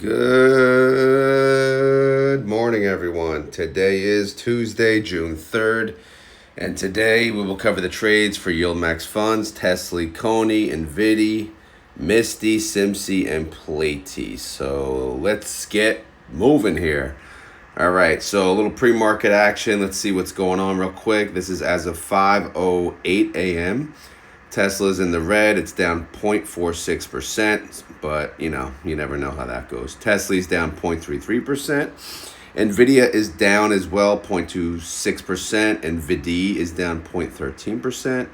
Good morning, everyone. Today is Tuesday, June 3rd, and today we will cover the trades for YieldMax funds, TSLY, CONY, Nvidia, MSTY, SMCI, and PLTY. So let's get moving here. All right, so a little pre-market action. Let's see what's going on real quick. This is as of 5:08 a.m. Tesla's in the red. It's down 0.46%, but you never know how that goes. Tesla's down 0.33%. Nvidia is down as well, 0.26%. Nvidia is down 0.13%.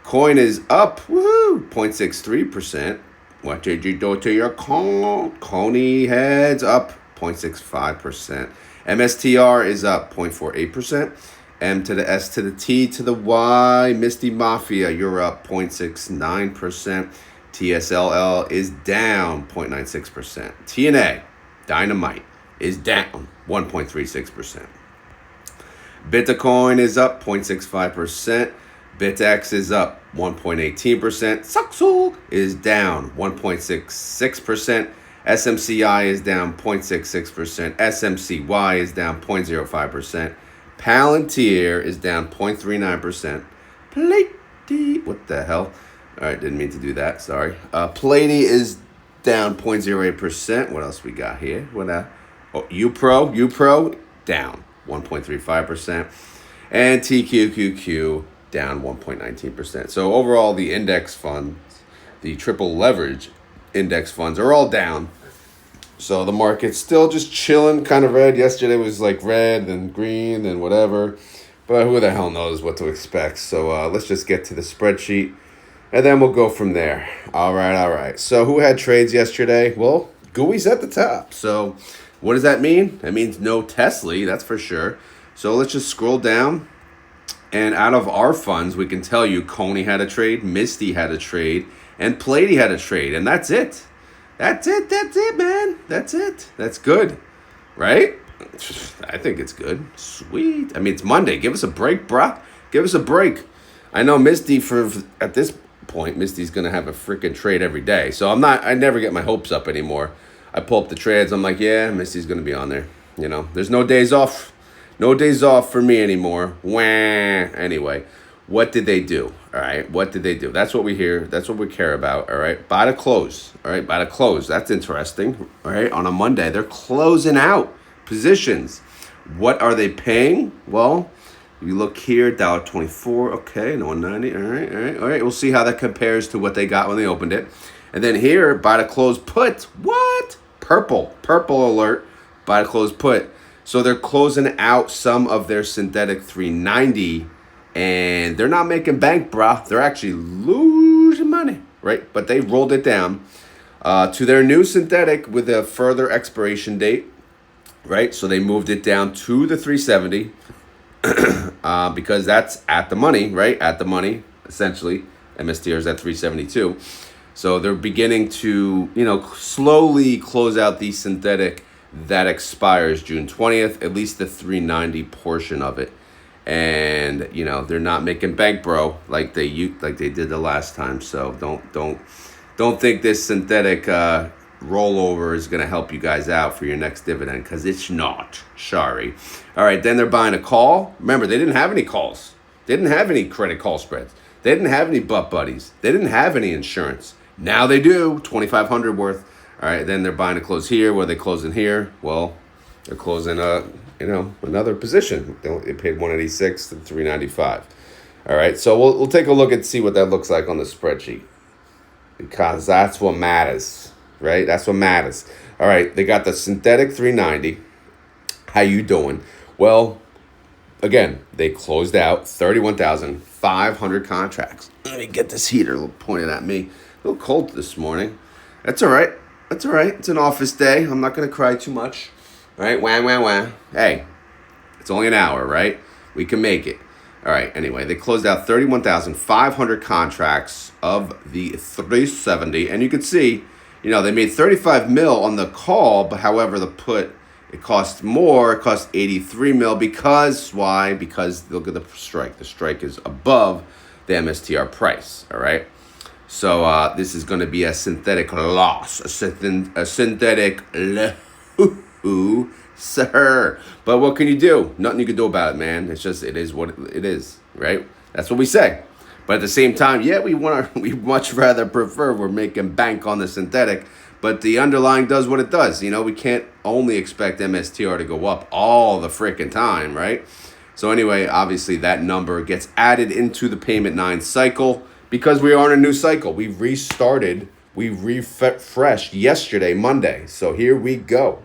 Coin is up, woohoo, 0.63%. What did you do to your coin? CONY heads up 0.65%. MSTR is up 0.48%. M to the S to the T to the Y, Misty Mafia, you're up 0.69%. TSLY is down 0.96%. TNA, Dynamite, is down 1.36%. Bitcoin is up 0.65%. BitX is up 1.18%. Saxo is down 1.66%. SMCI is down 0.66%. SMCY is down 0.05%. Palantir is down 0.39%. PLTY, what the hell? All right, didn't mean to do that. Sorry. PLTY is down 0.08%. What else we got here? UPRO down 1.35%, and TQQQ down 1.19%. So overall, the index funds, the triple leverage index funds, are all down. So the market's still just chilling, kind of red. Yesterday was like red, then green, then whatever. But who the hell knows what to expect? So let's just get to the spreadsheet, and then we'll go from there. All right. So who had trades yesterday? Well, GUI's at the top. So what does that mean? That means no TSLY, that's for sure. So let's just scroll down. And out of our funds, we can tell you CONY had a trade, MSTY had a trade, and PLTY had a trade. And that's it. That's it, man. That's it. That's good, right? I think it's good. Sweet. I mean, it's Monday. Give us a break, bruh. Give us a break. I know MSTY, at this point, MSTY's going to have a freaking trade every day. So I never get my hopes up anymore. I pull up the trades. I'm like, yeah, MSTY's going to be on there. There's no days off. No days off for me anymore. Wah. Anyway, what did they do? All right, what did they do? That's what we hear. That's what we care about. All right, buy to close. All right, buy to close. That's interesting. All right, on a Monday, they're closing out positions. What are they paying? Well, if you look here, $1.24. Okay, no 190. All right. We'll see how that compares to what they got when they opened it. And then here, buy to close put. What? Purple alert. Buy to close put. So they're closing out some of their synthetic 390. And they're not making bank, brah. They're actually losing money, right? But they rolled it down to their new synthetic with a further expiration date, right? So they moved it down to the 370 because that's at the money, right? At the money, essentially. MSTR is at 372. So they're beginning to, slowly close out the synthetic that expires June 20th, at least the 390 portion of it. And they're not making bank, bro, like they did the last time. So don't think this synthetic rollover is gonna help you guys out for your next dividend, because it's not. Sorry. All right, then they're buying a call. Remember, they didn't have any calls. They didn't have any credit call spreads. They didn't have any butt buddies. They didn't have any insurance. Now they do, 2,500 worth. All right, then they're buying a close here. Where they closing here? Well, they're closing another position. They paid 186 to 395. All right, so we'll take a look and see what that looks like on the spreadsheet, because that's what matters, right? That's what matters. All right, they got the synthetic 390. How you doing? Well, again, they closed out 31,500 contracts. Let me get this heater pointed at me. A little cold this morning. That's all right. It's an office day. I'm not going to cry too much. All right, wah. Hey, it's only an hour, right? We can make it. All right, anyway, they closed out 31,500 contracts of the 370. And you can see, they made 35 mil on the call, but however, the put, it cost more. It cost 83 mil because, why? Because look at the strike. The strike is above the MSTR price, all right? So this is going to be a synthetic loss, a synthetic sir. But what can you do? Nothing you can do about it, man. It's just, it is what it is, right? That's what we say. But at the same time, yeah, we much rather prefer we're making bank on the synthetic, but the underlying does what it does. You know, we can't only expect MSTR to go up all the freaking time, right? So anyway, obviously that number gets added into the payment 9 cycle because we are in a new cycle. We restarted, we refreshed yesterday, Monday. So here we go.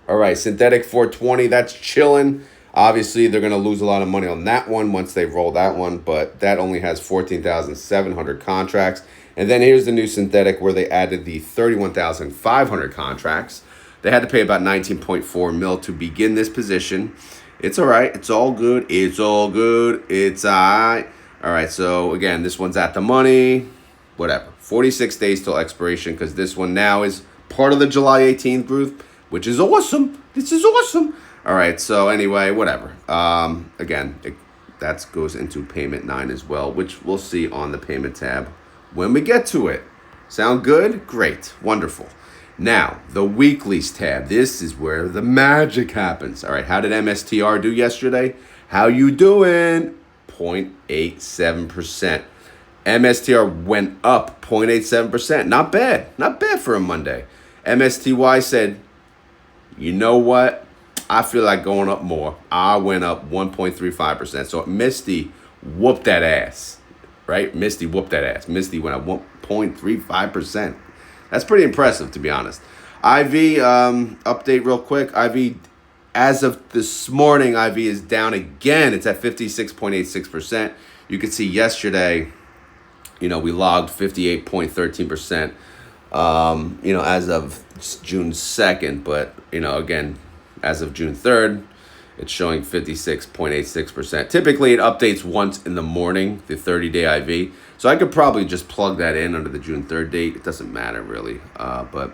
All right, synthetic 420, that's chilling. Obviously, they're going to lose a lot of money on that one once they roll that one, but that only has 14,700 contracts. And then here's the new synthetic where they added the 31,500 contracts. They had to pay about 19.4 mil to begin this position. It's all right. It's all good. It's all good. It's all right. All right, so again, this one's at the money. Whatever. 46 days till expiration because this one now is part of the July 18th group, which is awesome. This is awesome. All right, so anyway, whatever. Again, that goes into payment 9 as well, which we'll see on the payment tab when we get to it. Sound good? Great. Wonderful. Now, the weeklies tab. This is where the magic happens. All right, how did MSTR do yesterday? How you doing? 0.87%. MSTR went up 0.87%. Not bad. Not bad for a Monday. MSTY said, you know what? I feel like going up more. I went up 1.35%. So Misty whooped that ass, right? Misty whooped that ass. Misty went up 1.35%. That's pretty impressive, to be honest. IV, update real quick. IV, as of this morning, IV is down again. It's at 56.86%. You could see yesterday, we logged 58.13%, as of June 2nd. But, again, as of June 3rd, it's showing 56.86%. Typically, it updates once in the morning, the 30-day IV. So I could probably just plug that in under the June 3rd date. It doesn't matter, really. But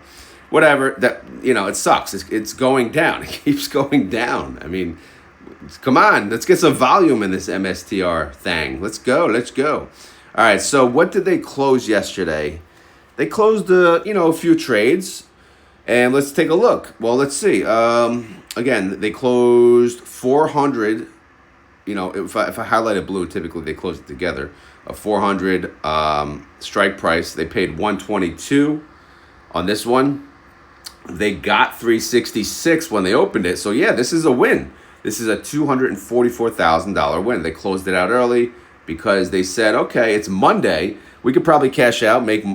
whatever, that it sucks. It's going down. It keeps going down. I mean, come on. Let's get some volume in this MSTR thing. Let's go. Let's go. All right, so what did they close yesterday? They closed, a few trades. And let's take a look. Well, let's see. Again, they closed 400. If I highlighted blue, typically they close it together. A 400 strike price. They paid 122 on this one. They got 366 when they opened it. So yeah, this is a win. This is a $244,000 win. They closed it out early because they said, okay, it's Monday. We could probably cash out, make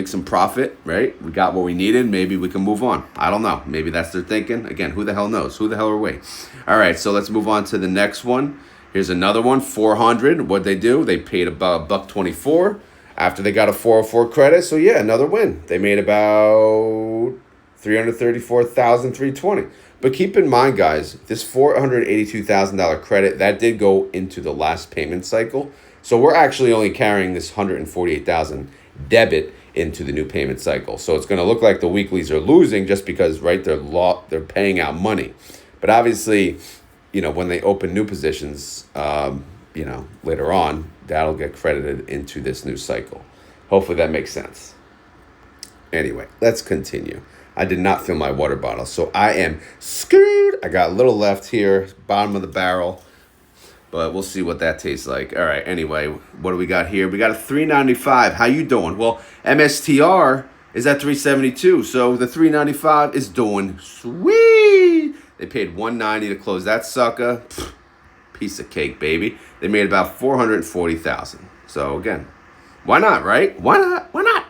some profit, right? We got what we needed. Maybe we can move on. I don't know. Maybe that's their thinking. Again, who the hell knows? Who the hell are we? All right, so let's move on to the next one. Here's another one, 400. What'd they do? They paid about $1.24 after they got a 404 credit. So yeah, another win. They made about $334,320. But keep in mind, guys, this $482,000 credit, that did go into the last payment cycle. So we're actually only carrying this $148,000 debit into the new payment cycle. So it's going to look like the weeklies are losing just because, right, they're paying out money. But obviously, when they open new positions, later on, that'll get credited into this new cycle. Hopefully that makes sense. Anyway, let's continue. I did not fill my water bottle, so I am screwed. I got a little left here, bottom of the barrel, but we'll see what that tastes like. All right, anyway, what do we got here? We got a 395. How you doing? Well, MSTR is at 372, so the 395 is doing sweet. They paid $190 to close that sucker. Piece of cake, baby. They made about $440,000. So again, why not, right? Why not? Why not?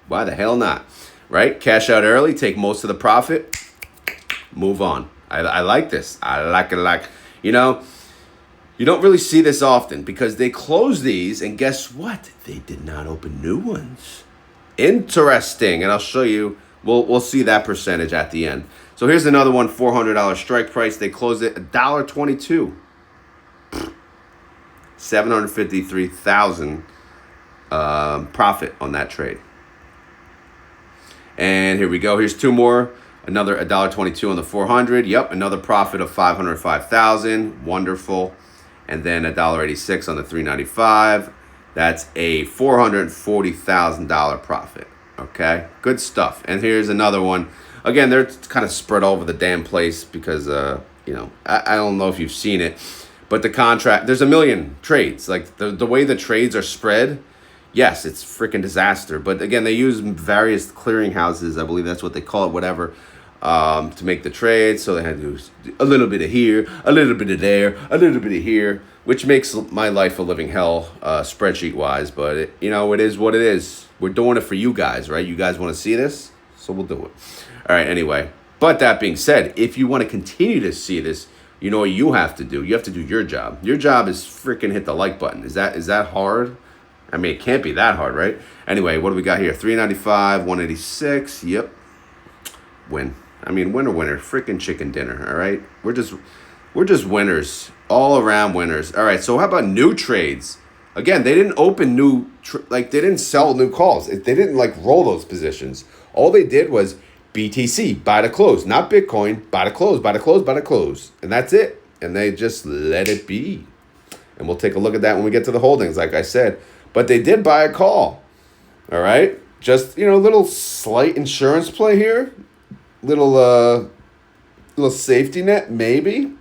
Why the hell not? Right? Cash out early, take most of the profit, move on. I like this. I like it. You don't really see this often because they close these, and guess what? They did not open new ones. Interesting. And I'll show you. We'll see that percentage at the end. So here's another one, $400 strike price. They closed it $1.22. $753,000 profit on that trade. And here we go. Here's two more. Another $1.22 on the 400. Yep, another profit of $505,000. Wonderful. And then $1.86 on the 395. That's a $440,000 profit. Okay, good stuff. And here's another one. Again, they're kind of spread all over the damn place because, I don't know if you've seen it, but the contract, there's a million trades. Like the way the trades are spread, yes, it's freaking disaster. But again, they use various clearinghouses. I believe that's what they call it, whatever, to make the trades. So they had to do a little bit of here, a little bit of there, a little bit of here, which makes my life a living hell, spreadsheet wise. But it is what it is. We're doing it for you guys, right? You guys want to see this, so we'll do it. All right. Anyway, but that being said, if you want to continue to see this, you know what you have to do. You have to do your job. Your job is freaking hit the like button. Is that hard? I mean, it can't be that hard, right? Anyway, what do we got here? 395, 186. Yep. Win. I mean, winner, freaking chicken dinner. All right. We're just winners, all around winners. All right. So how about new trades? Again, they didn't open they didn't sell new calls. They didn't roll those positions. All they did was BTC, buy to close, not Bitcoin, buy to close, buy to close, buy to close. And that's it. And they just let it be. And we'll take a look at that when we get to the holdings, like I said. But they did buy a call. All right. Just, little slight insurance play here. Little safety net, maybe.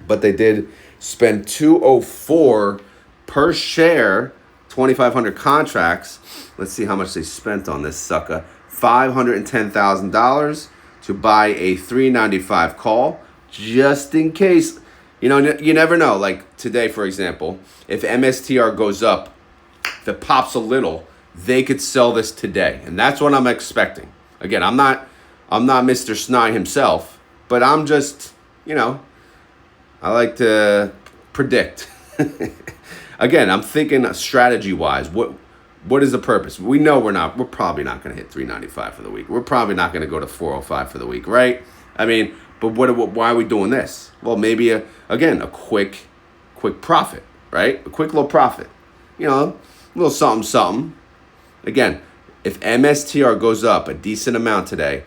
But they did spend $204 per share, 2,500 contracts. Let's see how much they spent on this sucker. $510,000 to buy a 395 call, just in case. You never know. Like today, for example, if MSTR goes up, if it pops a little, they could sell this today, and that's what I'm expecting. Again, I'm not Mr. Sny himself, but I'm just, I like to predict. Again, I'm thinking strategy-wise. What is the purpose? We know we're probably not going to hit 395 for the week. We're probably not going to go to 405 for the week, right? I mean, but why are we doing this? Well, maybe a quick profit, right? A quick little profit. A little something. Again, if MSTR goes up a decent amount today,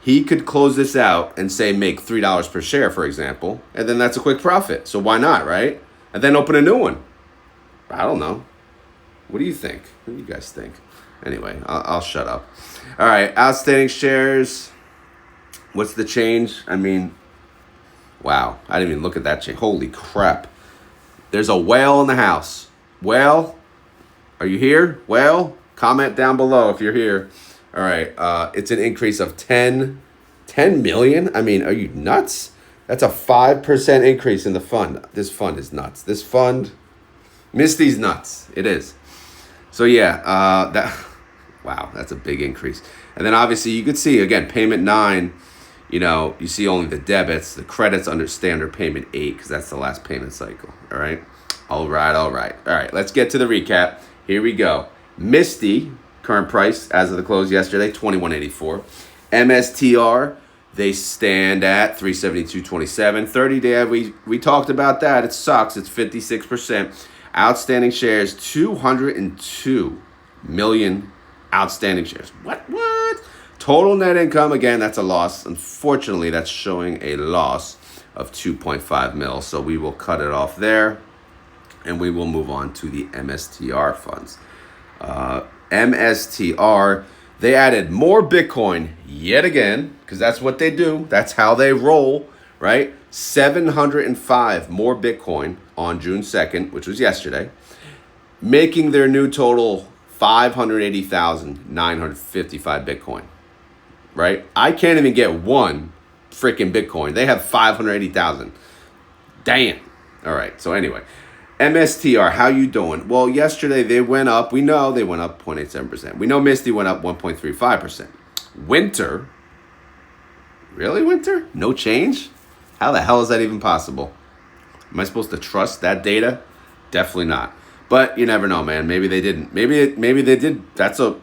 he could close this out and say make $3 per share, for example, and then that's a quick profit. So why not, right? And then open a new one. I don't know. What do you think? What do you guys think? Anyway, I'll shut up. All right, outstanding shares. What's the change? I mean, wow. I didn't even look at that change. Holy crap. There's a whale in the house. Whale, are you here? Whale, comment down below if you're here. All right, it's an increase of 10 million. I mean, are you nuts? That's a 5% increase in the fund. This fund is nuts. This fund, Misty's nuts. It is. So yeah, wow, that's a big increase. And then obviously you could see again, payment 9. You see only the debits, the credits under standard payment 8 because that's the last payment cycle. All right. All right. Let's get to the recap. Here we go. Misty, current price as of the close yesterday, $21.84. MSTR, they stand at $372.27. 30-day, we talked about that. It sucks. It's 56%. Outstanding shares, 202 million outstanding shares. What? Total net income, again, that's a loss. Unfortunately, that's showing a loss of 2.5 mil. So we will cut it off there. And we will move on to the MSTR funds. MSTR, they added more Bitcoin yet again, because that's what they do. That's how they roll, right? 705 more Bitcoin on June 2nd, which was yesterday, making their new total 580,955 Bitcoin, right? I can't even get one freaking Bitcoin. They have 580,000. Damn. All right. So anyway, MSTR, how you doing? Well, yesterday they went up. We know they went up 0.87%. We know Misty went up 1.35%. Winter, really winter? No change? How the hell is that even possible? Am I supposed to trust that data? Definitely not. But you never know, man. Maybe they didn't. Maybe they did. That's a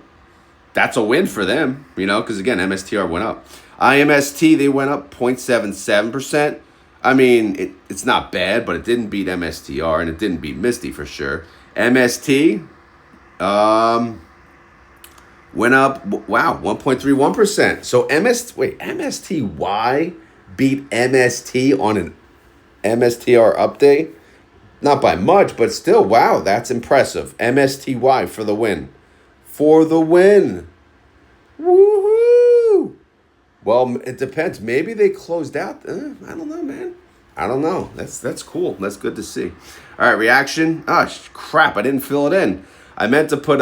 win for them, because again, MSTR went up. IMST, they went up 0.77%. I mean, it's not bad, but it didn't beat MSTR, and it didn't beat Misty for sure. MST went up, 1.31%. So MSTY beat MST on an MSTR update? Not by much, but still, wow, that's impressive. MSTY for the win. For the win. Woohoo! Well, it depends. Maybe they closed out. I don't know, man. I don't know. That's cool. That's good to see. All right, reaction. Ah, crap! I didn't fill it in. I meant to put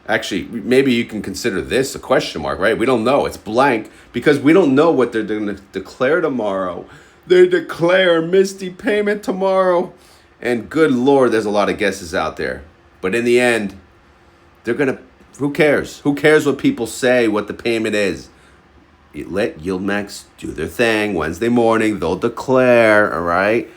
Actually, maybe you can consider this a question mark, right? We don't know. It's blank because we don't know what they're going to declare tomorrow. They declare Misty payment tomorrow, and good Lord, there's a lot of guesses out there. But in the end, they're gonna. Who cares? Who cares what people say? What the payment is? Let YieldMax do their thing. Wednesday morning, they'll declare, all right?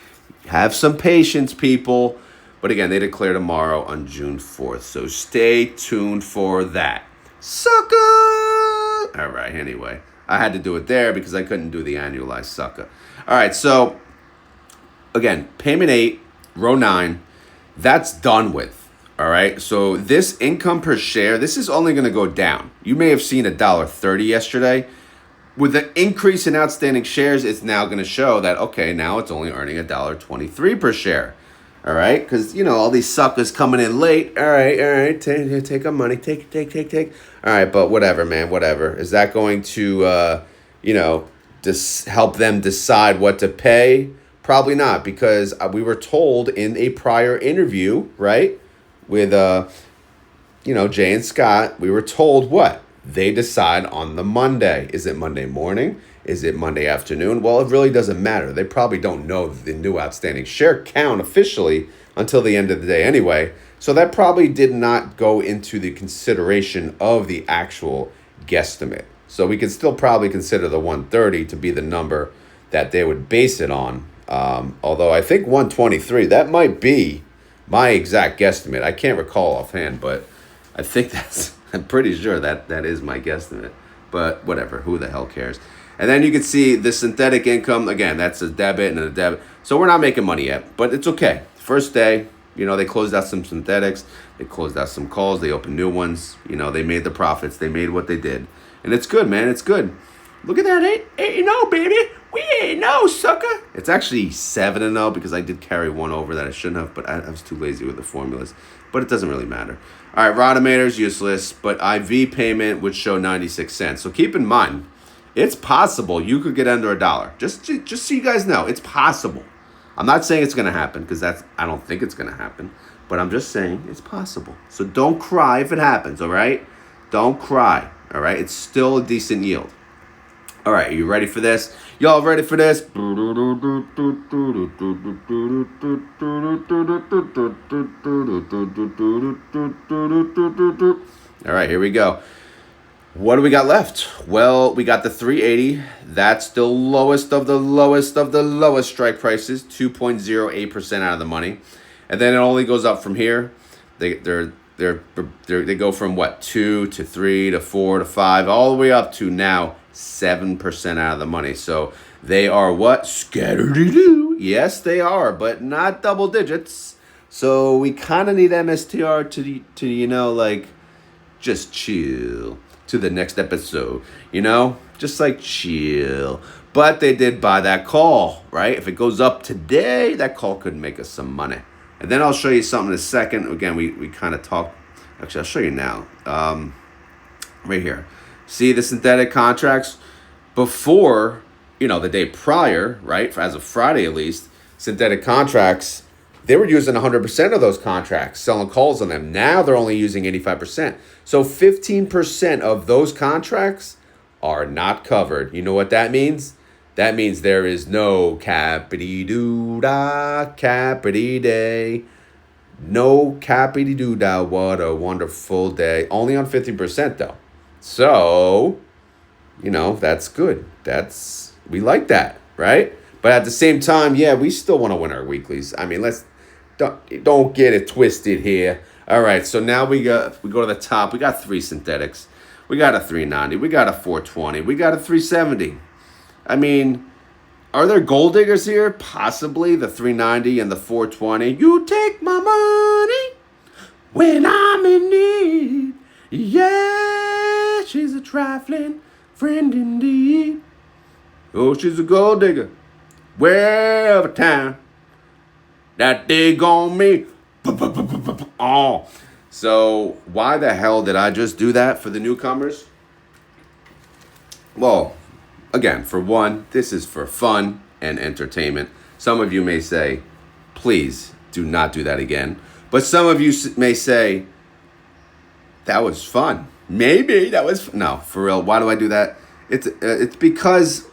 Have some patience, people. But again, they declare tomorrow on June 4th. So stay tuned for that. Sucker! All right, anyway. I had to do it there because I couldn't do the annualized sucker. All right, so again, payment 8, row 9, that's done with. All right, so this income per share, this is only going to go down. You may have seen $1.30 yesterday. With the increase in outstanding shares, it's now going to show that, okay, now it's only earning $1.23 per share. All right, because, you know, all these suckers coming in late. All right, take our money, take. All right, but whatever, man, whatever. Is that going to, help them decide what to pay? Probably not, because we were told in a prior interview, right, with, Jay and Scott, we were told what? They decide on the Monday. Is it Monday morning? Is it Monday afternoon? Well, it really doesn't matter. They probably don't know the new outstanding share count officially until the end of the day anyway. So that probably did not go into the consideration of the actual guesstimate. So we can still probably consider the 130 to be the number that they would base it on. Although I think 123, that might be my exact guesstimate. I can't recall offhand, but I think I'm pretty sure that is my guesstimate. But whatever, who the hell cares? And then you can see the synthetic income. Again, that's a debit and a debit. So we're not making money yet, but it's okay. First day, they closed out some synthetics. They closed out some calls. They opened new ones. They made the profits. They made what they did. And it's good, man. It's good. Look at that. 8-0, baby. We 8-0, sucker. It's actually 7-0 because I did carry one over that I shouldn't have, but I was too lazy with the formulas. But it doesn't really matter. All right, Rodomator's useless, but IV payment would show 96 cents. So keep in mind, it's possible you could get under $1. Just so you guys know, it's possible. I'm not saying it's going to happen because I don't think it's going to happen, but I'm just saying it's possible. So don't cry if it happens, all right? Don't cry, all right? It's still a decent yield. All right, are you ready for this? Y'all ready for this? All right, here we go. What do we got left? Well, we got the 380. That's the lowest of the lowest of the lowest strike prices, 2.08% out of the money. And then it only goes up from here. They go from what? 2 to 3 to 4 to 5 all the way up to now 7% out of the money. So they are what? Scattered-doo. Yes, they are, but not double digits. So we kind of need MSTR to just chill to the next episode, just like chill. But they did buy that call, right? If it goes up today, that call could make us some money. And then I'll show you something in a second. Again, we kind of talked. Actually, I'll show you now. Right here. See the synthetic contracts before, the day prior, right? As of Friday, at least, synthetic contracts, they were using 100% of those contracts, selling calls on them. Now they're only using 85%. So 15% of those contracts are not covered. You know what that means? That means there is no cappity-doo-dah, cappity-day. No cappity-doo-dah. What a wonderful day. Only on 50% though. So, that's good. We like that, right? But at the same time, yeah, we still want to win our weeklies. I mean, don't get it twisted here. All right, so now we go to the top. We got 3 synthetics. We got a 390. We got a 420. We got a 370. I mean, are there gold diggers here? Possibly the 390 and the 420. You take my money when I'm in need. Yeah, she's a trifling friend indeed. Oh, she's a gold digger. Wherever town. That dig on me. Oh. So why the hell did I just do that for the newcomers? Well, again, for one, this is for fun and entertainment. Some of you may say, please do not do that again. But some of you may say, that was fun. Maybe that was no, for real. Why do I do that? It's because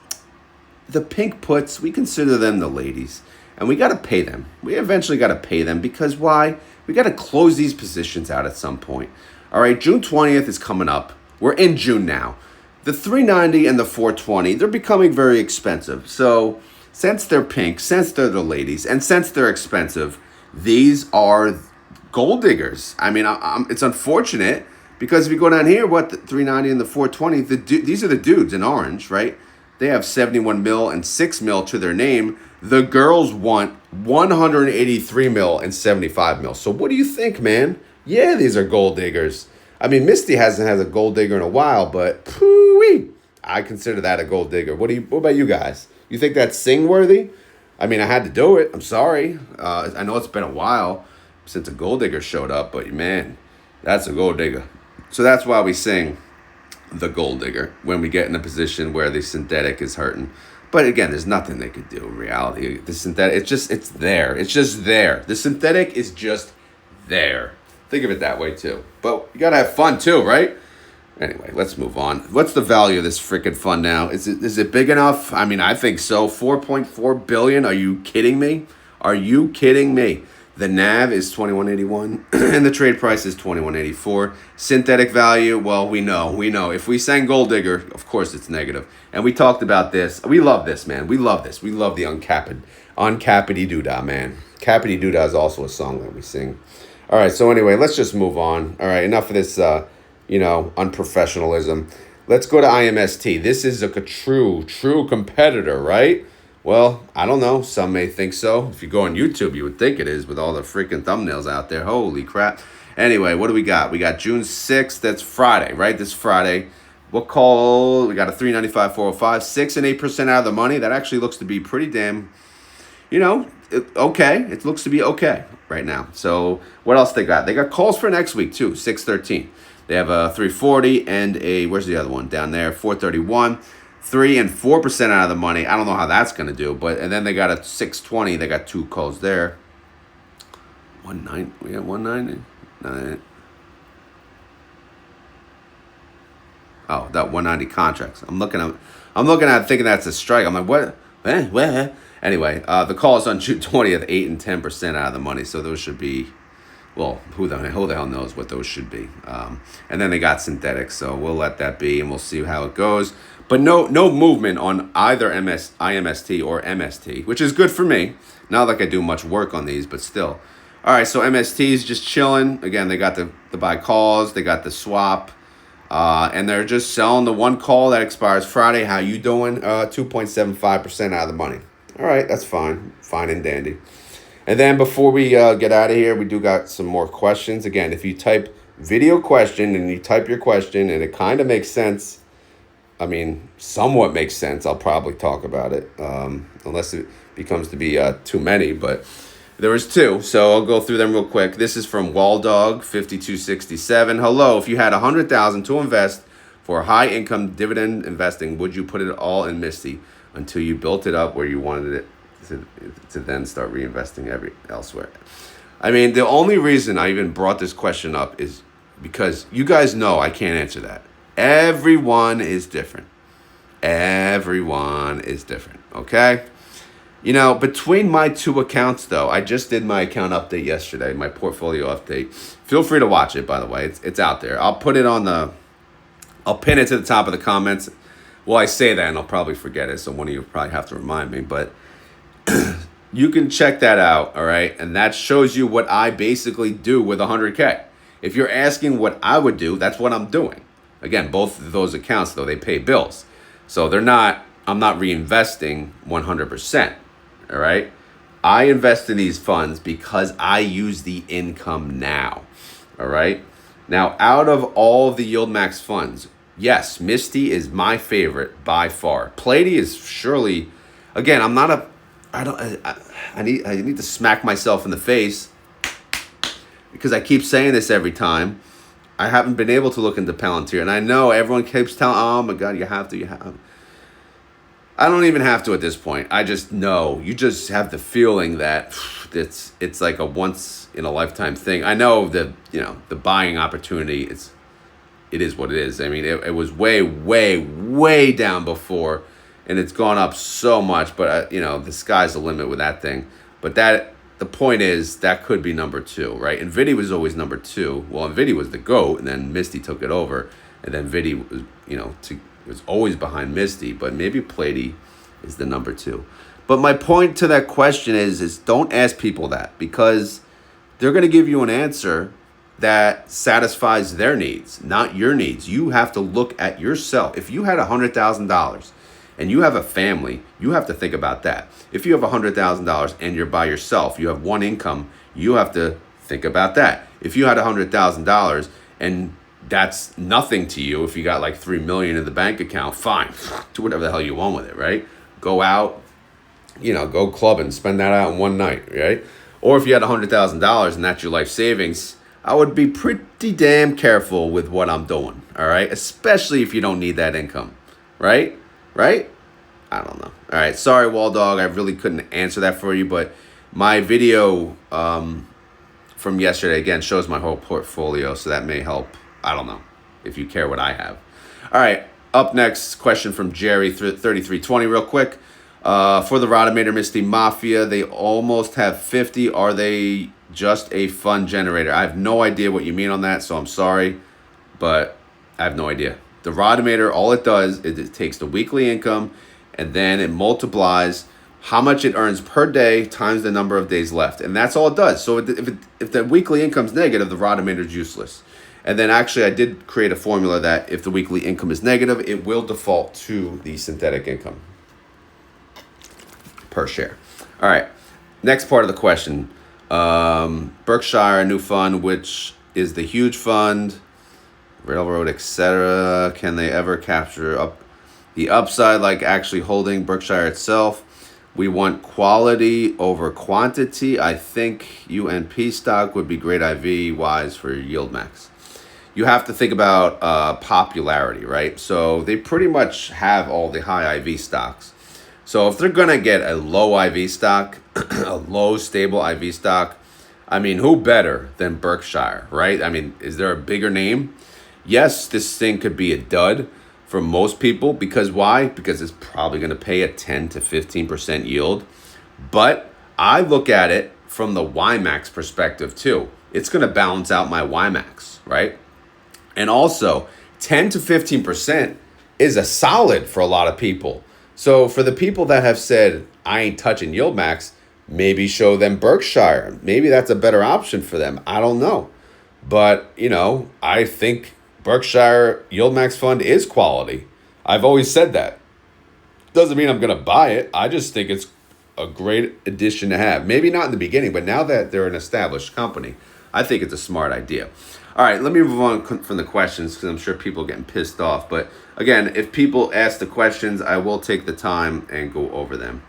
the pink puts, we consider them the ladies, and we got to pay them. We eventually got to pay them because why? We got to close these positions out at some point. All right, June 20th is coming up. We're in June now. The 390 and the 420, they're becoming very expensive. So since they're pink, since they're the ladies, and since they're expensive, these are gold diggers. I mean, it's unfortunate because if you go down here, the 390 and the 420, these are the dudes in orange, right? They have 71 mil and 6 mil to their name. The girls want 183 mil and 75 mil. So what do you think, man? Yeah, these are gold diggers. I mean, Misty hasn't had a gold digger in a while, but pooey, I consider that a gold digger. What about you guys? You think that's sing worthy? I mean, I had to do it. I'm sorry. I know it's been a while since a gold digger showed up, but man, that's a gold digger. So that's why we sing the gold digger when we get in a position where the synthetic is hurting. But again, there's nothing they could do in reality. The synthetic, it's there. It's just there. The synthetic is just there. Think of it that way too. But you gotta have fun too, right? Anyway, let's move on. What's the value of this freaking fund now? Is it big enough? I mean, I think so. 4.4 billion. Are you kidding me? Are you kidding me? The NAV is 2181 and the trade price is 2184. Synthetic value, well, we know. If we sang gold digger, of course it's negative. And we talked about this. We love this, man. We love this. We love the uncappity doodah, man. Cappity doodah is also a song that we sing. All right, so anyway, let's just move on. All right, enough of this, unprofessionalism. Let's go to IMST. This is a true competitor, right? Well, I don't know. Some may think so. If you go on YouTube, you would think it is with all the freaking thumbnails out there. Holy crap. Anyway, what do we got? We got June 6th. That's Friday, right? This Friday. What call? We got a 395, 405, 6 and 8% out of the money. That actually looks to be pretty damn, okay. It looks to be okay right now. So what else they got? They got calls for next week too, 613. They have a 340 and where's the other one? Down there, 431. 3 and 4% out of the money. I don't know how that's going to do, and then they got a 620. They got two calls there. 190. We got 190. Oh, that 190 contracts. I'm looking at thinking that's a strike. I'm like, what? Anyway, the call is on June 20th, 8 and 10% out of the money. So those should be, well, who the hell knows what those should be. And then they got synthetics, so we'll let that be, and we'll see how it goes. But no movement on either IMST or MST, which is good for me. Not like I do much work on these, but still. All right, so MST is just chilling. Again, they got the buy calls, they got the swap, and they're just selling the one call that expires Friday. How you doing? 2.75% out of the money. All right, that's fine and dandy. And then before we get out of here, we do got some more questions. Again, if you type video question and you type your question and it kind of makes sense, I mean, somewhat makes sense, I'll probably talk about it, unless it becomes to be too many. But there was two, so I'll go through them real quick. This is from Waldog5267. Hello, if you had $100,000 to invest for high-income dividend investing, would you put it all in Misty until you built it up where you wanted it to then start reinvesting elsewhere? I mean, the only reason I even brought this question up is because you guys know I can't answer that. Everyone is different. Okay? Between my two accounts, though, I just did my account update yesterday, my portfolio update. Feel free to watch it, by the way. It's out there. I'll put it I'll pin it to the top of the comments. Well, I say that and I'll probably forget it, so one of you probably have to remind me. But you can check that out, all right? And that shows you what I basically do with 100K. If you're asking what I would do, that's what I'm doing. Again, both of those accounts, though, they pay bills. So I'm not reinvesting 100%, all right? I invest in these funds because I use the income now, all right? Now, out of all the YieldMax funds, yes, Misty is my favorite by far. PLTY is surely, again, I'm not I need to smack myself in the face because I keep saying this every time. I haven't been able to look into Palantir, and I know everyone keeps telling, oh my God, you have to. I don't even have to at this point. I just know. You just have the feeling that it's like a once in a lifetime thing. I know that, the buying opportunity, it is what it is. I mean, it was way, way, way down before, and it's gone up so much, but the sky's the limit with that thing. But the point is that could be number 2, right? Nvidia was always number 2. Well, Nvidia was the GOAT, and then Misty took it over, and then Nvidia was, was always behind Misty, but maybe PLTY is the number 2. But my point to that question is don't ask people that, because they're going to give you an answer that satisfies their needs, not your needs. You have to look at yourself. If you had $100,000 and you have a family, you have to think about that. If you have $100,000 and you're by yourself, you have one income, you have to think about that. If you had $100,000 and that's nothing to you, if you got like $3 million in the bank account, fine, do whatever the hell you want with it, right? Go out, go club and spend that out in one night, right? Or if you had $100,000 and that's your life savings, I would be pretty damn careful with what I'm doing, all right? Especially if you don't need that income, right? Right? I don't know. All right, sorry, Wall Dog, I really couldn't answer that for you, but my video from yesterday, again, shows my whole portfolio, so that may help. I don't know if you care what I have. All right, up next, question from Jerry, 3320, real quick. For the Rodamator Misty Mafia, they almost have 50. Are they just a fun generator? I have no idea what you mean on that, so I'm sorry, but I have no idea. The Rodamator, all it does is it takes the weekly income and then it multiplies how much it earns per day times the number of days left. And that's all it does. So if the weekly income's negative, the Rodamator is useless. And then actually I did create a formula that if the weekly income is negative, it will default to the synthetic income per share. All right, next part of the question. Berkshire, a new fund, which is the huge fund, railroad, etc. Can they ever capture the upside like actually holding Berkshire itself? We want quality over quantity. I think UNP stock would be great IV-wise for YieldMax. You have to think about popularity, right? So they pretty much have all the high IV stocks. So if they're going to get a low IV stock, a low stable IV stock, I mean, who better than Berkshire, right? I mean, is there a bigger name? Yes, this thing could be a dud for most people. Because why? Because it's probably going to pay a 10 to 15% yield. But I look at it from the YieldMax perspective too. It's going to balance out my YieldMax, right? And also, 10 to 15% is a solid for a lot of people. So for the people that have said, I ain't touching YieldMax, maybe show them Berkshire. Maybe that's a better option for them. I don't know. But, I think Berkshire YieldMax fund is quality. I've always said that. Doesn't mean I'm going to buy it. I just think it's a great addition to have. Maybe not in the beginning, but now that they're an established company, I think it's a smart idea. All right, let me move on from the questions because I'm sure people are getting pissed off. But again, if people ask the questions, I will take the time and go over them.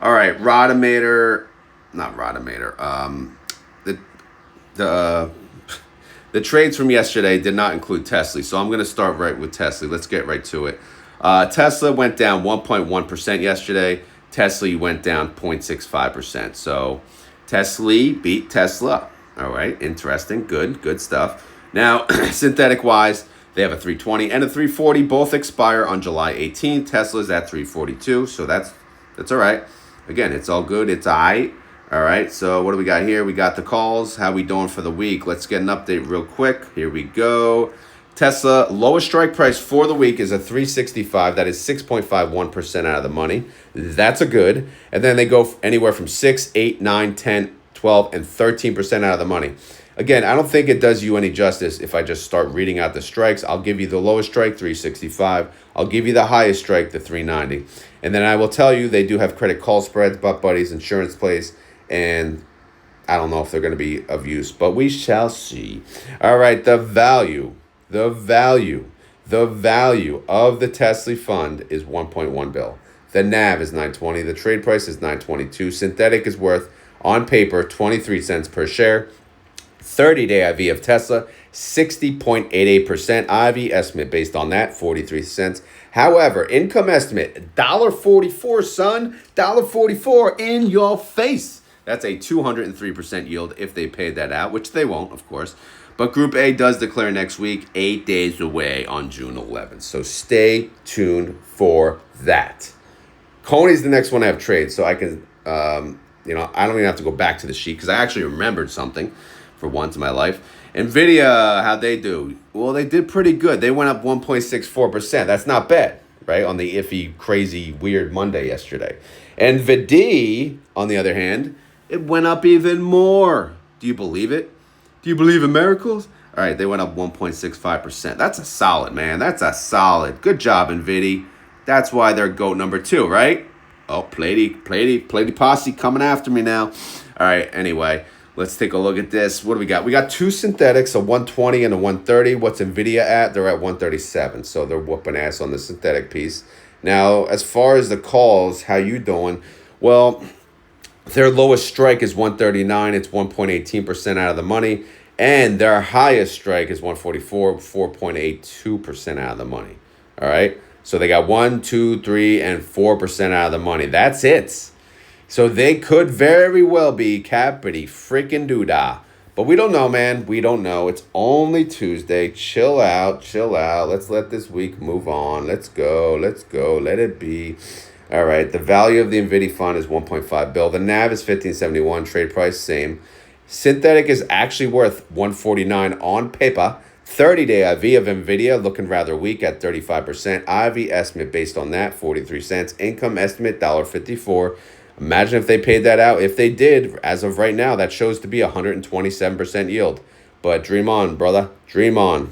All right, Rodamator, not Rodamator. The trades from yesterday did not include TSLY, so I'm going to start right with TSLY. Let's get right to it. Tesla went down 1.1% yesterday. TSLY went down 0.65%. So TSLY beat Tesla. All right, interesting, good stuff. Now, synthetic-wise, they have a 320 and a 340. Both expire on July 18th. Tesla's at 342, so that's all right. Again, it's all good. It's all right. All right, so what do we got here? We got the calls. How we doing for the week? Let's get an update real quick. Here we go. Tesla, lowest strike price for the week is a 365. That is 6.51% out of the money. That's a good. And then they go anywhere from 6, 8, 9, 10, 12, and 13% out of the money. Again, I don't think it does you any justice if I just start reading out the strikes. I'll give you the lowest strike, 365. I'll give you the highest strike, the 390. And then I will tell you they do have credit call spreads, butt buddies, insurance plays, and I don't know if they're going to be of use, but we shall see. All right, the value of the TSLY fund is 1.1 bill. The NAV is 920. The trade price is 922. Synthetic is worth, on paper, 23 cents per share. 30-day IV of Tesla, 60.88%. IV estimate based on that, 43 cents. However, income estimate, $1.44, son. $1.44 in your face. That's a 203% yield if they paid that out, which they won't, of course. But Group A does declare next week, 8 days away on June 11th. So stay tuned for that. CONY's the next one I have trades, so I can, I don't even have to go back to the sheet because I actually remembered something for once in my life. Nvidia, how'd they do? Well, they did pretty good. They went up 1.64%. That's not bad, right? On the iffy, crazy, weird Monday yesterday. Nvidia, on the other hand, it went up even more. Do you believe it? Do you believe in miracles? All right, they went up 1.65%. That's a solid, man. That's a solid. Good job, Nvidia. That's why they're GOAT number 2, right? Oh, PLTY posse coming after me now. All right, anyway, let's take a look at this. What do we got? We got two synthetics, a 120 and a 130. What's Nvidia at? They're at 137, so they're whooping ass on the synthetic piece. Now, as far as the calls, how you doing? Well, their lowest strike is 139. It's 1.18% out of the money. And their highest strike is 144, 4.82% out of the money. All right? So they got 1, 2, 3, and 4% out of the money. That's it. So they could very well be cappity freaking doodah. But we don't know, man. We don't know. It's only Tuesday. Chill out. Let's let this week move on. Let's go. Let it be. All right, the value of the Nvidia fund is 1.5 bill. The NAV is 1571. Trade price, same. Synthetic is actually worth 149 on paper. 30-day IV of Nvidia looking rather weak at 35%. IV estimate based on that, 43 cents. Income estimate, $1.54. Imagine if they paid that out. If they did, as of right now, that shows to be 127% yield. But dream on, brother. Dream on.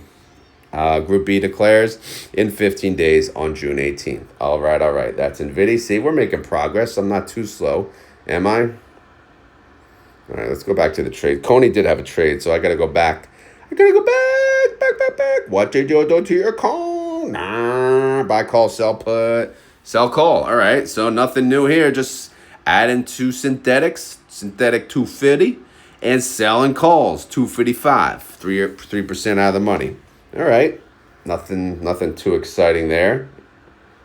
Group B declares in 15 days on June 18th. All right. That's Nvidia. See, we're making progress. I'm not too slow. Am I? All right, let's go back to the trade. CONY did have a trade, so I got to go back. Back. What did you do to your call? Buy call, sell put, sell call. All right, so nothing new here. Just adding two synthetics, synthetic 250, and selling calls, 255, 3% out of the money. All right, nothing too exciting there.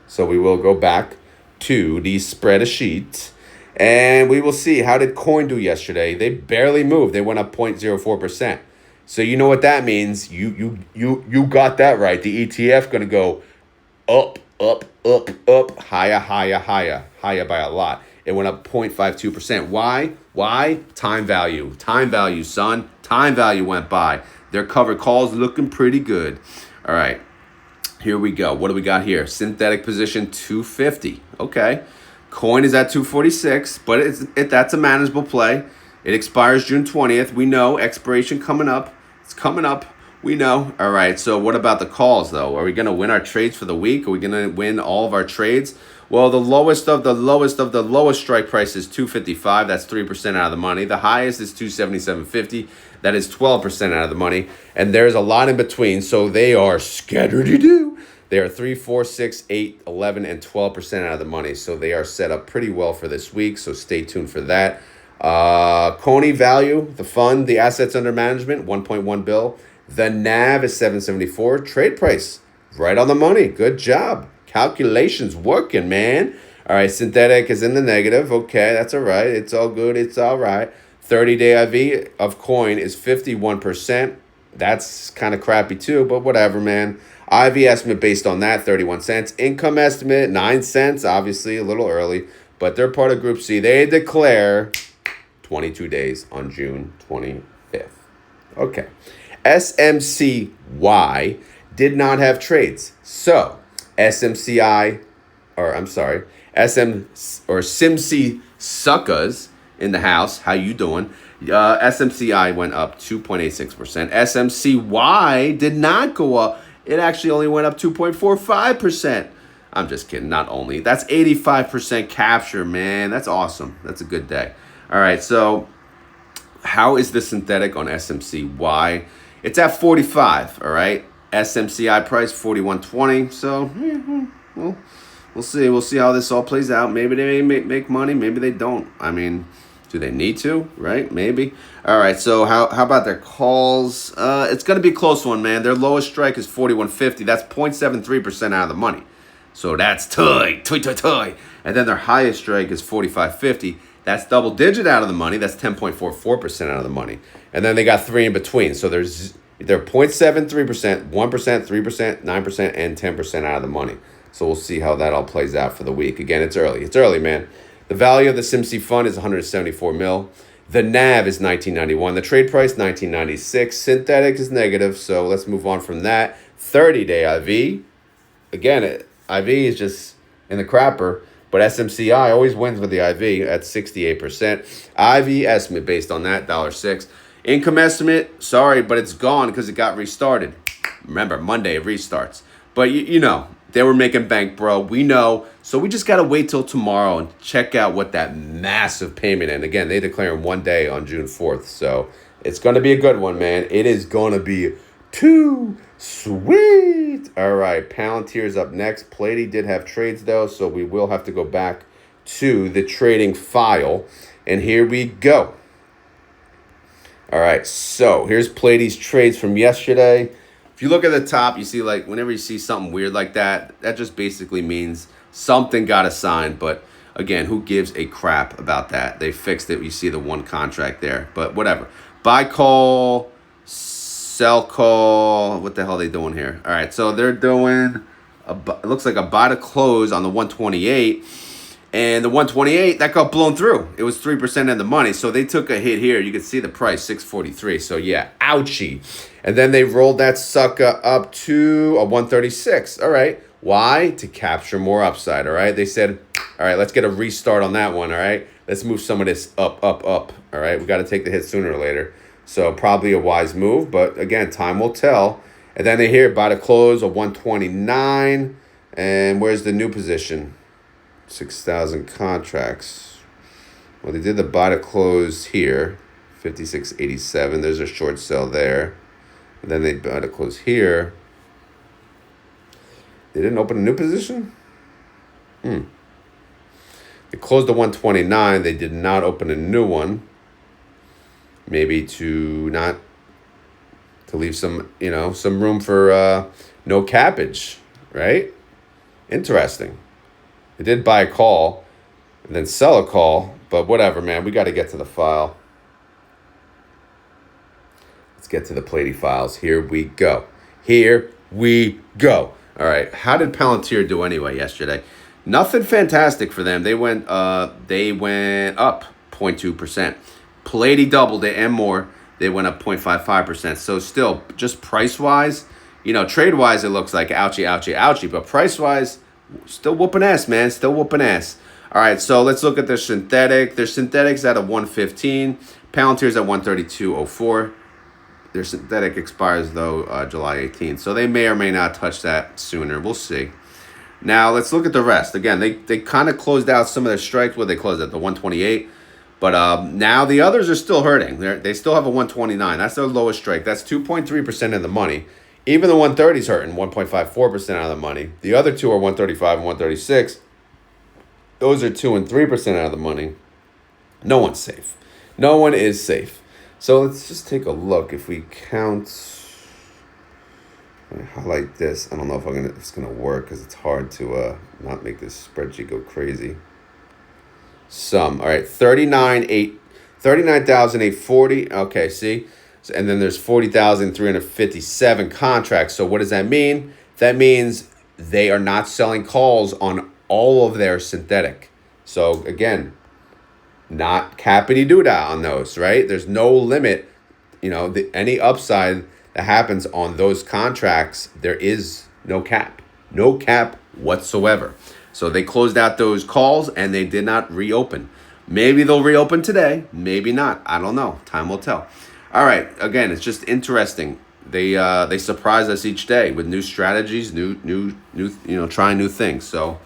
So we will go back to the spreadsheet, and we will see, how did Coin do yesterday? They barely moved. They went up 0.04%. So you know what that means. You got that right. The ETF going to go up, higher by a lot. It went up 0.52%. Why? Time value, son. Time value went by. Their covered calls looking pretty good. All right, here we go. What do we got here? Synthetic position 250. Okay. Coin is at 246, but that's a manageable play. It expires June 20th. We know expiration coming up. It's coming up. We know. All right, so what about the calls, though? Are we going to win our trades for the week? Are we going to win all of our trades? Well, the lowest of the lowest strike price is 255. That's 3% out of the money. The highest is 277.50. That is 12% out of the money. And there's a lot in between, so they are scattered-y-doo. They are 3, 4, 6, 8, 11, and 12% out of the money. So they are set up pretty well for this week, so stay tuned for that. CONY value, the fund, the assets under management, 1.1 bill. The NAV is 774. Trade price, right on the money. Good job. Calculations working, man. All right, synthetic is in the negative. Okay, that's all right. It's all good. It's all right. 30-day IV of Coin is 51%. That's kind of crappy too, but whatever, man. IV estimate based on that, 31 cents. Income estimate, 9 cents. Obviously, a little early, but they're part of Group C. They declare 22 days on June 25th. Okay. SMCY did not have trades. So, SMCI, SMCI suckers in the house. How you doing? SMCI went up 2.86%. SMCY did not go up. It actually only went up 2.45%. I'm just kidding. Not only. That's 85% capture, man. That's awesome. That's a good day. All right, so how is the synthetic on SMCY? It's at 45, all right? SMCI price 41.20. So, well, We'll see. We'll see how this all plays out. Maybe they may make money. Maybe they don't. I mean, do they need to? Right? Maybe. All right. So how about their calls? It's going to be a close one, man. Their lowest strike is 41.50. That's 0.73% out of the money. So that's toy. And then their highest strike is 45.50. That's double digit out of the money. That's 10.44% out of the money. And then they got 3 in between. So they're 0.73%, 1%, 3%, 9%, and 10% out of the money. So we'll see how that all plays out for the week. Again, it's early. It's early, man. The value of the SMCI fund is 174 mil. The NAV is 1991. The trade price, 1996. Synthetic is negative, so let's move on from that. 30-day IV. Again, IV is just in the crapper. But SMCI always wins with the IV at 68%. IV estimate based on that, $1.06. Income estimate, sorry, but it's gone because it got restarted. Remember, Monday it restarts. But you know, they were making bank, bro. We know. So we just got to wait till tomorrow and check out what that massive payment. And again, they declare in one day on June 4th. So it's going to be a good one, man. It is going to be too sweet. All right, Palantir's up next. PLTY did have trades, though, so we will have to go back to the trading file. And here we go. All right, so here's PLTY's trades from yesterday. If you look at the top, you see, like, whenever you see something weird like that, that just basically means something got assigned. But, again, who gives a crap about that? They fixed it. You see the one contract there. But whatever. Buy call, sell call. What the hell are they doing here? All right, so they're doing, it looks like a buy to close on the 128. And the 128, that got blown through. It was 3% of the money. So they took a hit here. You can see the price, 643. So, yeah, ouchie. And then they rolled that sucker up to a 136. All right. Why? To capture more upside, all right? They said, all right, let's get a restart on that one, all right? Let's move some of this up, all right? We got to take the hit sooner or later. So probably a wise move, but again, time will tell. And then they hear buy to close a 129. And where's the new position? 6,000 contracts. Well, they did the buy to close here, 56.87. There's a short sell there. And then they buy to close here. They didn't open a new position? They closed the 129. They did not open a new one. Maybe to leave some, some room for no cappage, right? Interesting. They did buy a call and then sell a call, but whatever, man. We got to get to the file. Let's get to the PLTY files. Here we go. All right. How did Palantir do anyway yesterday? Nothing fantastic for them. They went up 0.2%. PLTY doubled it and more. They went up 0.55%. So still, just price-wise, trade-wise, it looks like ouchie. But price-wise, still whooping ass, man. Still whooping ass. All right, so let's look at their synthetic. Their synthetic's at a 115. Palantir's at 132.04. Their synthetic expires, though, July 18th. So they may or may not touch that sooner. We'll see. Now, let's look at the rest. Again, they kind of closed out some of their strikes where they closed at the 128. But now the others are still hurting. They still have a 129. That's their lowest strike. That's 2.3% of the money. Even the 130's hurting, 1.54% out of the money. The other two are 135 and 136. Those are 2 and 3% out of the money. No one's safe. No one is safe. So let's just take a look. If we count, I highlight this. I don't know if it's gonna work because it's hard to not make this spreadsheet go crazy. All right, 39,840. Okay, see? And then there's 40,357 contracts. So what does that mean? That means they are not selling calls on all of their synthetic. So again, not cappity-doo-dah on those, right? There's no limit. Any upside that happens on those contracts, there is no cap. No cap whatsoever. So they closed out those calls and they did not reopen. Maybe they'll reopen today. Maybe not. I don't know. Time will tell. All right. Again, it's just interesting. They surprise us each day with new strategies, new trying new things. So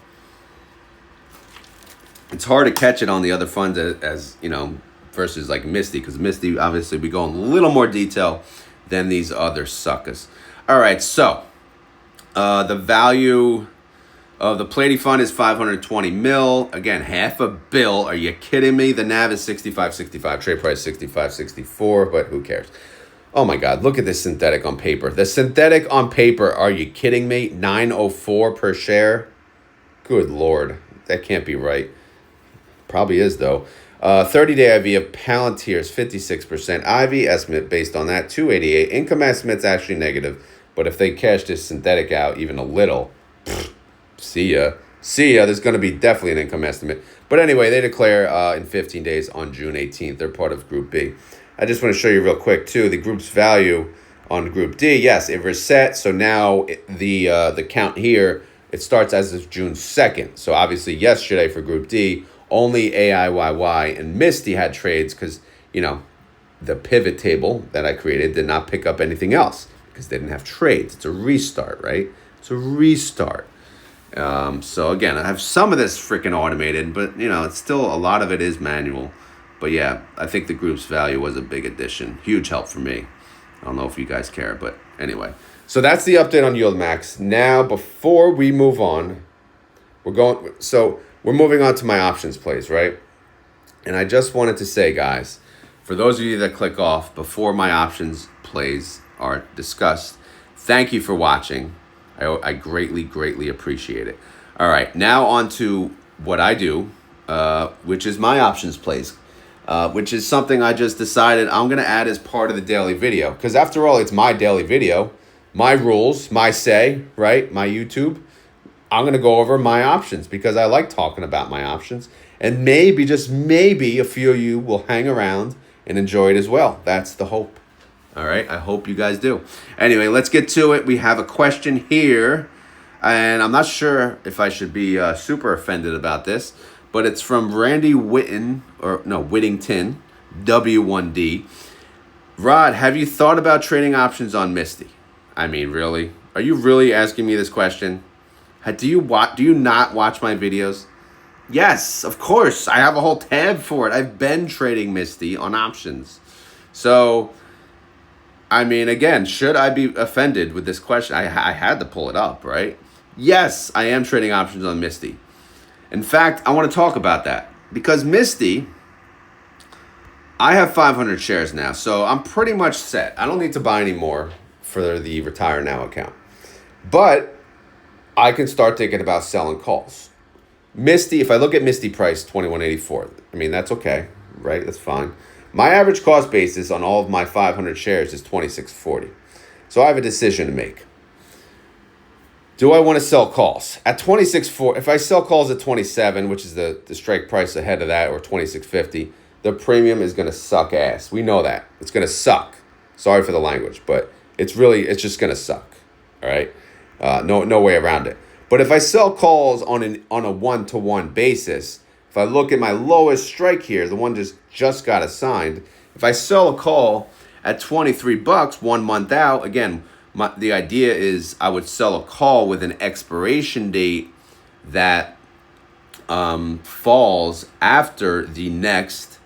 it's hard to catch it on the other funds as versus like MSTY, because MSTY, obviously, we go in a little more detail than these other suckers. All right. So the value The PLTY fund is 520 mil. Again, half a bill. Are you kidding me? The NAV is 65.65. Trade price 65.64, but who cares? Oh my God, look at this synthetic on paper. The synthetic on paper, are you kidding me? 904 per share? Good Lord, that can't be right. Probably is though. 30-day IV of Palantir is 56%. IV estimate based on that, 288. Income estimate's actually negative, but if they cash this synthetic out even a little, see ya. See ya. There's going to be definitely an income estimate. But anyway, they declare in 15 days on June 18th. They're part of Group B. I just want to show you real quick, too, the group's value on Group D. Yes, it reset. So now the count here, it starts as of June 2nd. So obviously yesterday for Group D, only AIYY and MSTY had trades because, you know, the pivot table that I created did not pick up anything else because they didn't have trades. It's a restart, right? It's a restart. So again, I have some of this freaking automated, but you know, it's still a lot of it is manual. But yeah, I think the group's value was a big addition. Huge help for me. I don't know if you guys care, but anyway. So that's the update on YieldMax. Now, before we move on, we're moving on to my options plays, right? And I just wanted to say, guys, for those of you that click off before my options plays are discussed, thank you for watching. I greatly, greatly appreciate it. All right, now on to what I do, which is my options plays, which is something I just decided I'm going to add as part of the daily video. Because after all, it's my daily video, my rules, my say, right? My YouTube. I'm going to go over my options because I like talking about my options. And maybe, just maybe, a few of you will hang around and enjoy it as well. That's the hope. All right, I hope you guys do. Anyway, let's get to it. We have a question here, and I'm not sure if I should be super offended about this, but it's from Randy Whittington, W1D. Rod, have you thought about trading options on MSTY? I mean, really? Are you really asking me this question? Do you not watch my videos? Yes, of course. I have a whole tab for it. I've been trading MSTY on options. So, I mean, again, should I be offended with this question? I had to pull it up, right? Yes, I am trading options on MSTY. In fact, I want to talk about that because MSTY, I have 500 shares now, so I'm pretty much set. I don't need to buy any more for the Retire Now account. But I can start thinking about selling calls. MSTY, if I look at MSTY price, 21.84, I mean, that's okay, right? That's fine. My average cost basis on all of my 500 shares is 26.40. So I have a decision to make. Do I want to sell calls? At 26.4, if I sell calls at 27, which is the strike price ahead of that, or 26.50, the premium is going to suck ass. We know that. It's going to suck. Sorry for the language, but it's just going to suck. All right? No way around it. But if I sell calls on a one-to-one basis, if I look at my lowest strike here, the one just got assigned, if I sell a call at $23 1 month out, again, the idea is I would sell a call with an expiration date that falls after the next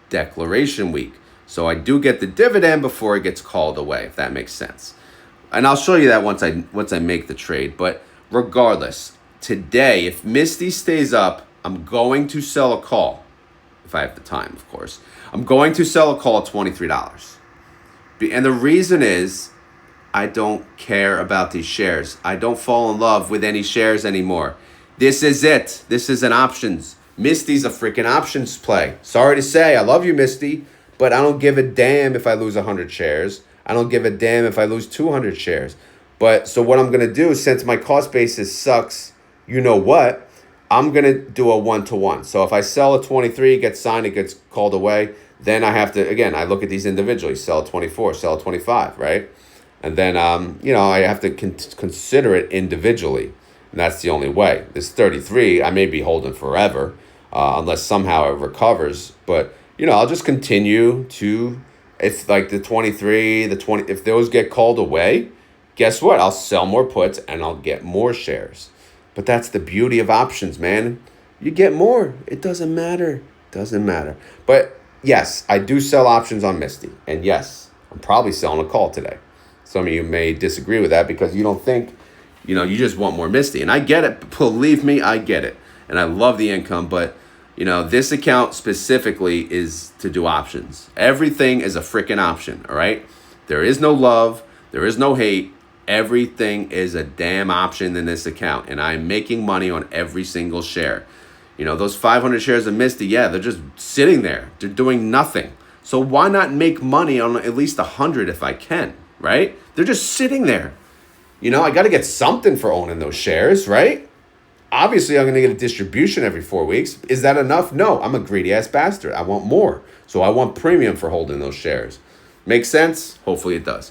declaration week. So I do get the dividend before it gets called away, if that makes sense. And I'll show you that once I make the trade. But regardless, today, if MSTY stays up, I'm going to sell a call, if I have the time, of course. I'm going to sell a call at $23. And the reason is I don't care about these shares. I don't fall in love with any shares anymore. This is it. This is an options. MSTY's a freaking options play. Sorry to say, I love you, MSTY, but I don't give a damn if I lose 100 shares. I don't give a damn if I lose 200 shares. But so what I'm going to do, since my cost basis sucks, you know what? I'm going to do a one-to-one. So if I sell a 23, it gets signed, it gets called away, then I have to, again, I look at these individually, sell a 24, sell a 25, right? And then, I have to consider it individually. And that's the only way. This 33, I may be holding forever, unless somehow it recovers. But, I'll just continue to, if like the 23, the 20, if those get called away, guess what? I'll sell more puts and I'll get more shares. But that's the beauty of options, man. You get more. It doesn't matter. Doesn't matter. But yes, I do sell options on MSTY. And yes, I'm probably selling a call today. Some of you may disagree with that because you don't think You just want more MSTY. And I get it. Believe me, I get it. And I love the income. But, this account specifically is to do options. Everything is a freaking option, all right? There is no love. There is no hate. Everything is a damn option in this account. And I'm making money on every single share. Those 500 shares of MSTY, yeah, they're just sitting there. They're doing nothing. So why not make money on at least 100 if I can, right? They're just sitting there. I got to get something for owning those shares, right? Obviously, I'm going to get a distribution every 4 weeks. Is that enough? No, I'm a greedy-ass bastard. I want more. So I want premium for holding those shares. Make sense? Hopefully it does.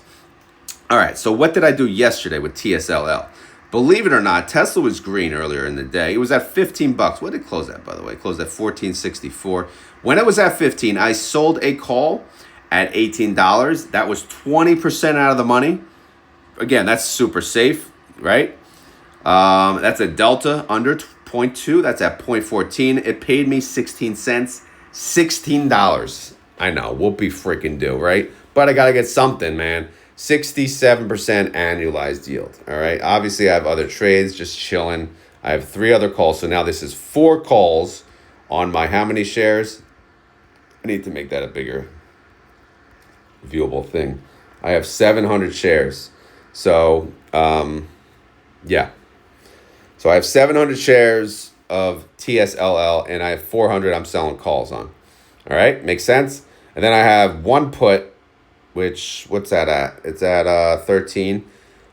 All right, so what did I do yesterday with TSLL? Believe it or not, Tesla was green earlier in the day. It was at $15. What did it close at, by the way? It closed at $14.64. When it was at 15, I sold a call at $18. That was 20% out of the money. Again, that's super safe, right? That's a delta under 0.2. That's at 0.14. It paid me 16 cents, $16. I know, whoopee freaking do, right? But I got to get something, man. 67% annualized yield, all right? Obviously, I have other trades just chilling. I have 3 other calls. So now this is 4 calls on my how many shares? I need to make that a bigger viewable thing. I have 700 shares. So, yeah. So I have 700 shares of TSLL, and I have 400 I'm selling calls on. All right, makes sense? And then I have 1 put, which, what's that at? It's at 13.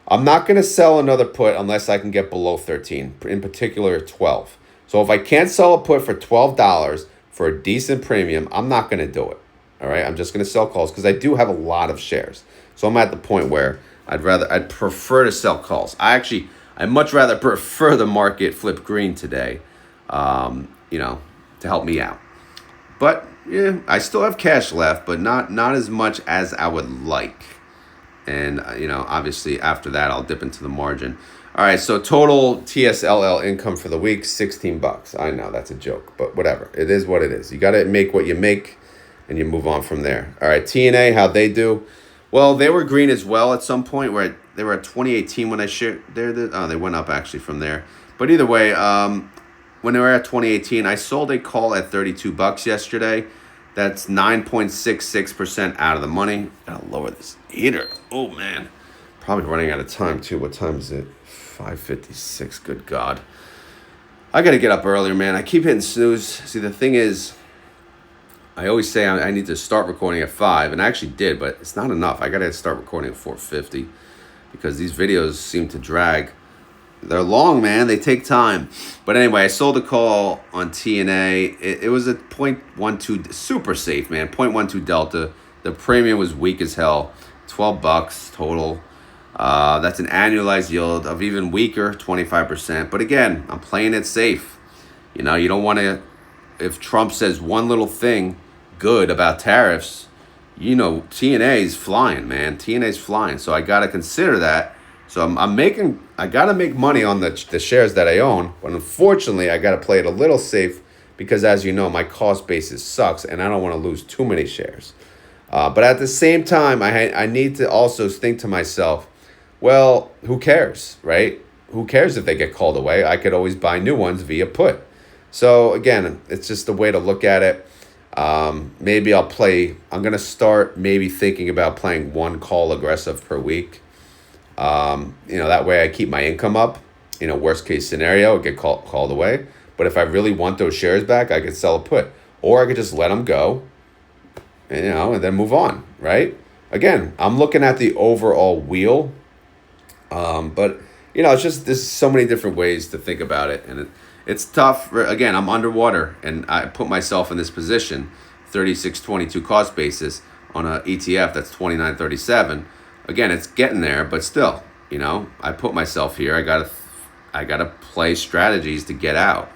I'm not going to sell another put unless I can get below 13, in particular 12. So if I can't sell a put for $12 for a decent premium, I'm not going to do it. All right, I'm just going to sell calls because I do have a lot of shares. So I'm at the point where I'd prefer to sell calls. I much rather prefer the market flip green today, to help me out. But yeah, I still have cash left, but not as much as I would like. And obviously after that, I'll dip into the margin. All right, so total TSLL income for the week, $16. I know that's a joke, but whatever. It is what it is. You got to make what you make, and you move on from there. All right, TNA, how'd they do? Well, they were green as well at some point where they were at 2018 when I shared. They went up actually from there. But either way, when they were at 2018, I sold a call at $32 yesterday. That's 9.66% out of the money. Gotta lower this heater. Oh man, probably running out of time too. What time is it? 5:56. Good God. I gotta get up earlier, man. I keep hitting snooze. See, the thing is, I always say I need to start recording at 5, and I actually did, but it's not enough. I gotta start recording at 4:50 because these videos seem to drag. They're long, man. They take time. But anyway, I sold a call on TNA. It was a 0.12, super safe, man. 0.12 delta. The premium was weak as hell. $12 total. That's an annualized yield of even weaker, 25%. But again, I'm playing it safe. You don't want to, if Trump says one little thing good about tariffs, TNA is flying, man. TNA is flying. So I got to consider that. So I got to make money on the shares that I own. But unfortunately, I got to play it a little safe because, as you know, my cost basis sucks and I don't want to lose too many shares. But at the same time, I need to also think to myself, well, who cares, right? Who cares if they get called away? I could always buy new ones via put. So again, it's just a way to look at it. Maybe I'm going to start maybe thinking about playing 1 call aggressive per week. That way I keep my income up. Worst case scenario, get called away. But if I really want those shares back, I could sell a put. Or I could just let them go, and then move on, right? Again, I'm looking at the overall wheel. But, it's just, there's so many different ways to think about it. And it's tough. Again, I'm underwater, and I put myself in this position, 36.22 cost basis on a ETF that's 29.37. Again, it's getting there, but still, I put myself here. I gotta play strategies to get out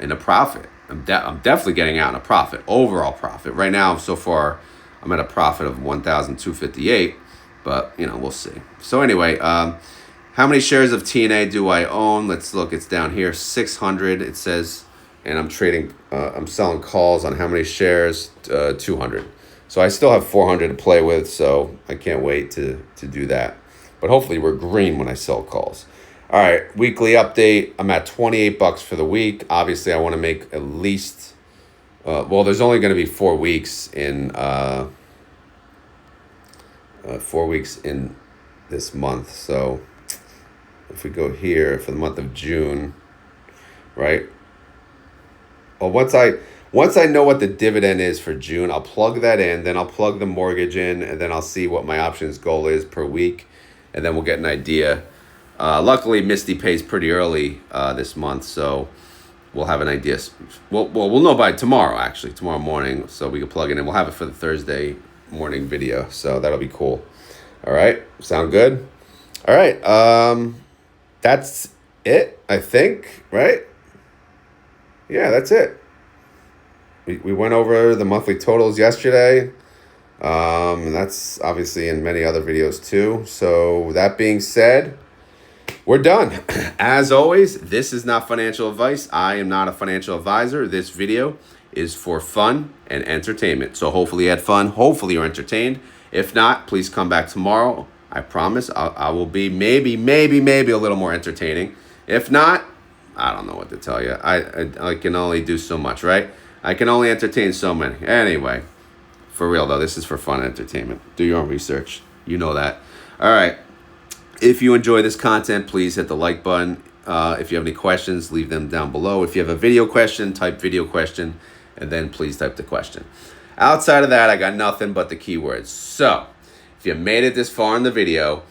in a profit. I'm definitely getting out in a profit, overall profit. Right now, so far, I'm at a profit of 1,258, but we'll see. So anyway, how many shares of TNA do I own? Let's look. It's down here, 600. It says, and I'm trading. I'm selling calls on how many shares? 200. So I still have 400 to play with, so I can't wait to do that. But hopefully we're green when I sell calls. All right, weekly update. I'm at $28 for the week. Obviously, I want to make at least. Well, there's only going to be 4 weeks in 4 weeks in this month. So if we go here for the month of June, right? Well, once I know what the dividend is for June, I'll plug that in. Then I'll plug the mortgage in, and then I'll see what my options goal is per week, and then we'll get an idea. Luckily, Misty pays pretty early this month, so we'll have an idea. We'll know by tomorrow, actually, tomorrow morning, so we can plug it in. We'll have it for the Thursday morning video, so that'll be cool. All right, sound good? All right, that's it, I think, right? Yeah, that's it. We went over the monthly totals yesterday. That's obviously in many other videos too. So that being said, we're done. As always, this is not financial advice. I am not a financial advisor. This video is for fun and entertainment. So hopefully you had fun. Hopefully you're entertained. If not, please come back tomorrow. I promise I will be maybe a little more entertaining. If not, I don't know what to tell you. I can only do so much, right? I can only entertain so many. Anyway, for real though, this is for fun and entertainment. Do your own research. You know that. All right. If you enjoy this content, please hit the like button. If you have any questions, leave them down below. If you have a video question, type video question, and then please type the question. Outside of that, I got nothing but the keywords. So, if you made it this far in the video,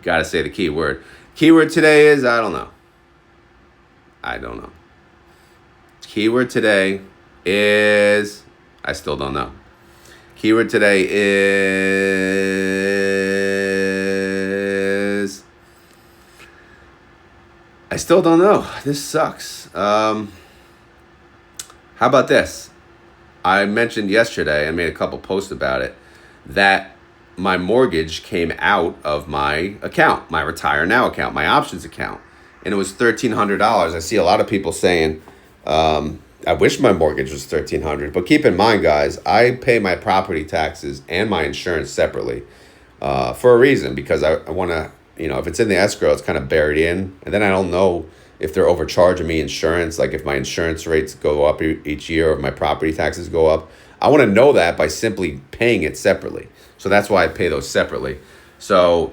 got to say the keyword. Keyword today is, I don't know. Keyword today is, I still don't know. Keyword today is, I still don't know. This sucks. How about this? I mentioned yesterday, I made a couple posts about it, that my mortgage came out of my account, my Retire Now account, my options account, and it was $1,300. I see a lot of people saying, I wish my mortgage was $1,300, but keep in mind, guys, I pay my property taxes and my insurance separately for a reason, because I want to, if it's in the escrow, it's kind of buried in, and then I don't know if they're overcharging me insurance, like if my insurance rates go up each year or if my property taxes go up. I want to know that by simply paying it separately. So that's why I pay those separately. So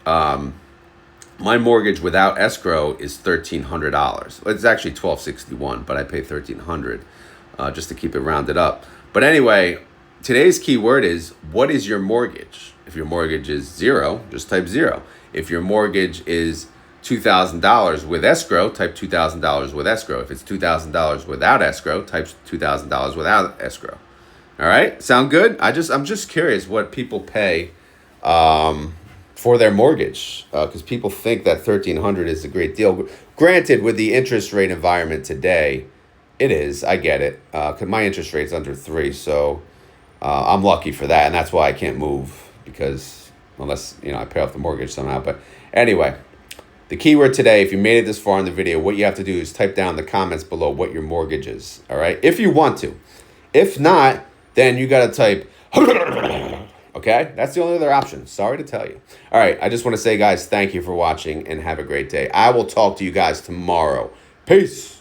my mortgage without escrow is $1,300. It's actually $1,261, but I pay $1,300 just to keep it rounded up. But anyway, today's keyword is, what is your mortgage? If your mortgage is 0, just type 0. If your mortgage is $2,000 with escrow, type $2,000 with escrow. If it's $2,000 without escrow, type $2,000 without escrow. All right, sound good? I'm just curious what people pay for their mortgage, because people think that $1,300 is a great deal. Granted, with the interest rate environment today, it is. I get it. Cause my interest rate's under 3, so I'm lucky for that, and that's why I can't move, because unless I pay off the mortgage somehow. But anyway, the keyword today, if you made it this far in the video, what you have to do is type down in the comments below what your mortgage is. All right, if you want to. If not, then you got to type, okay? That's the only other option. Sorry to tell you. All right, I just want to say, guys, thank you for watching and have a great day. I will talk to you guys tomorrow. Peace.